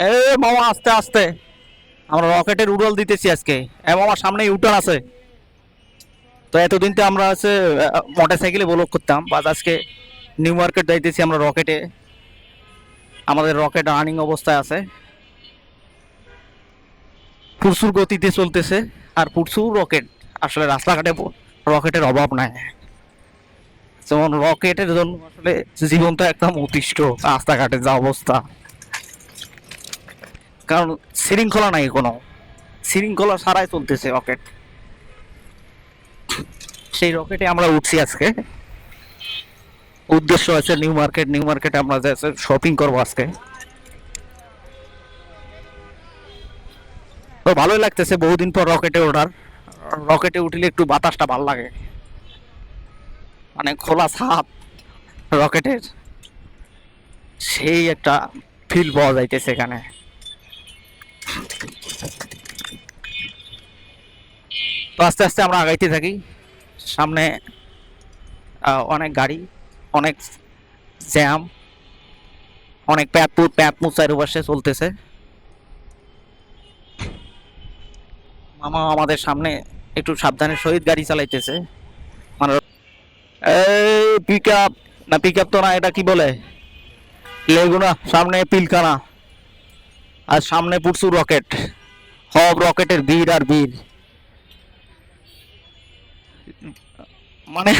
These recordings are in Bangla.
এ মামা আস্তে আস্তে, আমরা রকেটের উড়াল দিতেছি আজকে। মামা সামনে ইউটার্ন আছে। তো এতদিন তো আমরা হচ্ছে মোটর সাইকেলে ব্লক করতাম, বাট আজকে নিউ মার্কেট যাইতেছি আমরা রকেটে। আমাদের রকেট রানিং অবস্থায় আছে, প্রচুর গতিতে চলতেছে। আর প্রচুর রকেট, আসলে রাস্তাঘাটে রকেটের অভাব নাই। যেমন রকেটের জন্য আসলে জীবনটা একদম অতিষ্ঠ। রাস্তাঘাটে যা অবস্থা, কারণ শৃঙ্খলা নাই, কোনো শৃঙ্খলা ছাড়াই চলতেছে রকেট। সেই রকেটে আমরা উঠছি আজকে। উদ্দেশ্য আছে নিউ মার্কেট। নিউ মার্কেটে আমরা শপিং করবো আজকে। তো ভালোই লাগতেছে বহুদিন পর রকেটে ওঠার। রকেটে উঠলে একটু বাতাসটা ভাল লাগে, মানে খোলা ছাদ রকেটের, সেই একটা ফিল পাওয়া যাইতেছে এখানে। তো আস্তে আস্তে আমরা আগাইতে থাকি। সামনে অনেক গাড়ি, অনেক জ্যাম, অনেক প্যাতমু চারপাশে চলতেছে। মামা আমাদের সামনে একটু সাবধানের সহিত গাড়ি চালাইতেছে। মানে এই পিক আপ, না পিক আপ তো না, এটা কি বলে, লেগুনা, সামনে পিলখানা। আর সামনে প্রচুর রকেট, সব রকেটের ভিড় আর ভিড়। মানে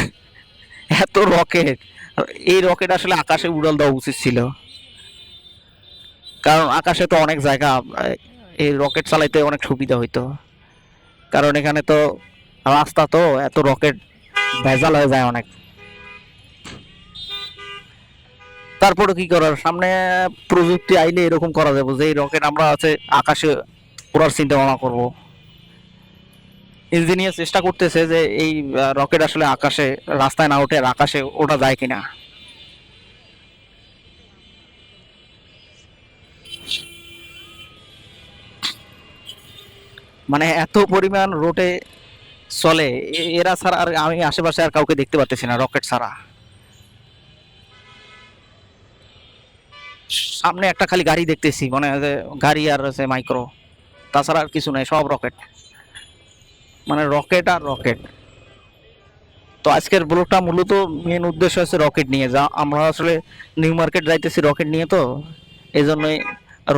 এত রকেট, এই রকেট আসলে আকাশে উড়াল দেওয়া উচিত ছিল, কারণ আকাশে তো অনেক জায়গা, এই রকেট চালাইতে অনেক সুবিধা হইতো। কারণ এখানে তো রাস্তা, তো এত রকেট ভেজাল হয়ে যায় অনেক। তারপরে কি করার, সামনে প্রযুক্তি আইলে এরকম করা যাবে যে এই রকেট আমরা আছে আকাশে ওড়ার চিন্তা ভাবনা করবো। ইঞ্জিনিয়ার চেষ্টা করতেছে যে এই রকেট আসলে আকাশে, রাস্তায় না উঠে আর আকাশে ওঠা যায় কিনা। মানে এত পরিমাণ রোডে চলে, এরা ছাড়া আর আমি আশেপাশে আর কাউকে দেখতে পাচ্ছি না রকেট ছাড়া। সামনে একটা খালি গাড়ি দেখতেছি, মানে গাড়ি আর আছে মাইক্রো, তাছাড়া আর কিছু নাই, সব রকেট। মানে রকেট আর রকেট। তো আজকের ব্লগটা মূলত মেন উদ্দেশ্য হচ্ছে রকেট নিয়ে, যা আমরা আসলে নিউ মার্কেট যাইতেছি রকেট নিয়ে, তো এই জন্যই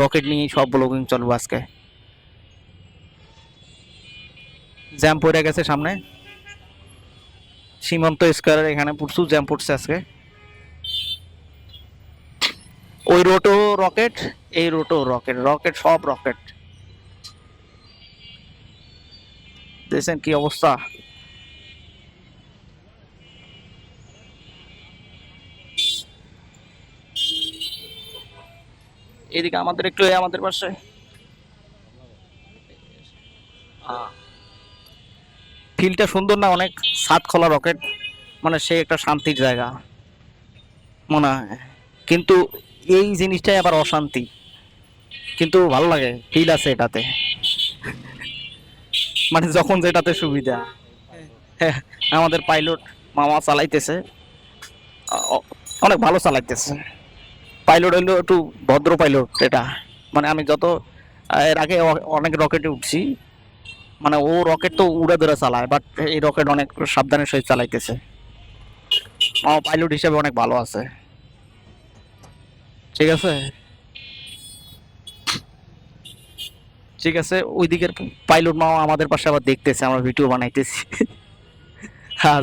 রকেট নিয়ে সব ব্লগিং চলবো আজকে। জ্যাম পড়ে গেছে সামনে সীমান্ত স্কোয়ারের এখানে, প্রচুর জ্যাম পড়ছে আজকে। ওই রোডও রকেট, এই রোডও রকেট, রকেট সব রকেট। দেখছেন কি অবস্থা। এদিকে আমাদের একটু আমাদের পাশে ফিল্ডটা সুন্দর না অনেক, ছাদ খোলা রকেট, মানে সে একটা শান্তির জায়গা মনে হয়। কিন্তু এই জিনিসটাই আবার অশান্তি, কিন্তু ভালো লাগে, ফিল আছে এটাতে, মানে যখন যেটাতে সুবিধা। হ্যাঁ, আমাদের পাইলট মামা চালাইতেছে, অনেক ভালো চালাইতেছে। পাইলট হইলো একটু ভদ্র পাইলট এটা। মানে আমি যত এর আগে অনেক রকেটে উঠছি, মানে ও রকেট তো উড়ে ধরে চালায়, বাট এই রকেট অনেক সাবধানের সহিত চালাইতেছে। ও পাইলট হিসেবে অনেক ভালো আছে। ঠিক আছে, ঠিক আছে। ওই দিকের পাইলট মামা আমাদের পাশে আবার দেখতেছে আমরা ভিডিও বানাইতেছি। হ্যাঁ,